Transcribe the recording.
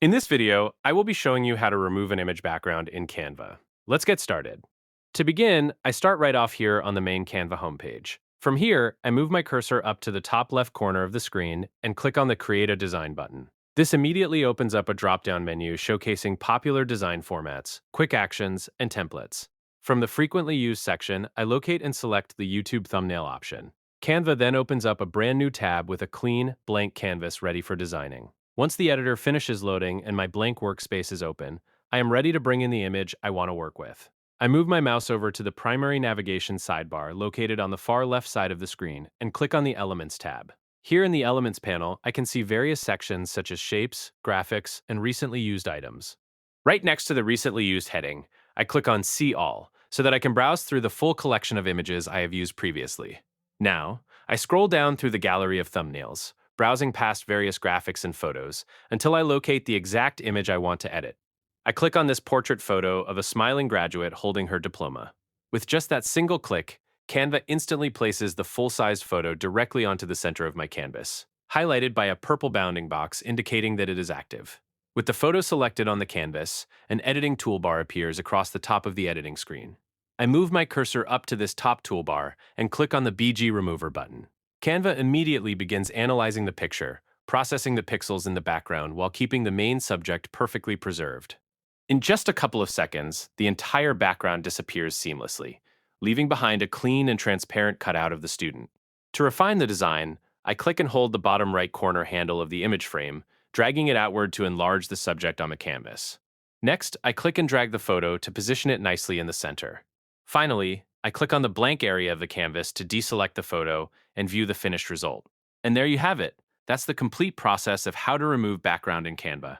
In this video, I will be showing you how to remove an image background in Canva. Let's get started. To begin, I start right off here on the main Canva homepage. From here, I move my cursor up to the top left corner of the screen and click on the Create a Design button. This immediately opens up a drop-down menu showcasing popular design formats, quick actions, and templates. From the Frequently Used section, I locate and select the YouTube thumbnail option. Canva then opens up a brand new tab with a clean, blank canvas ready for designing. Once the editor finishes loading and my blank workspace is open, I am ready to bring in the image I want to work with. I move my mouse over to the primary navigation sidebar located on the far left side of the screen and click on the Elements tab. Here in the Elements panel, I can see various sections such as shapes, graphics, and recently used items. Right next to the recently used heading, I click on See All so that I can browse through the full collection of images I have used previously. Now, I scroll down through the gallery of thumbnails, browsing past various graphics and photos until I locate the exact image I want to edit. I click on this portrait photo of a smiling graduate holding her diploma. With just that single click, Canva instantly places the full-sized photo directly onto the center of my canvas, highlighted by a purple bounding box indicating that it is active. With the photo selected on the canvas, an editing toolbar appears across the top of the editing screen. I move my cursor up to this top toolbar and click on the BG Remover button. Canva immediately begins analyzing the picture, processing the pixels in the background while keeping the main subject perfectly preserved. In just a couple of seconds, the entire background disappears seamlessly, leaving behind a clean and transparent cutout of the student. To refine the design, I click and hold the bottom right corner handle of the image frame, dragging it outward to enlarge the subject on the canvas. Next, I click and drag the photo to position it nicely in the center. Finally, I click on the blank area of the canvas to deselect the photo and view the finished result. And there you have it. That's the complete process of how to remove background in Canva.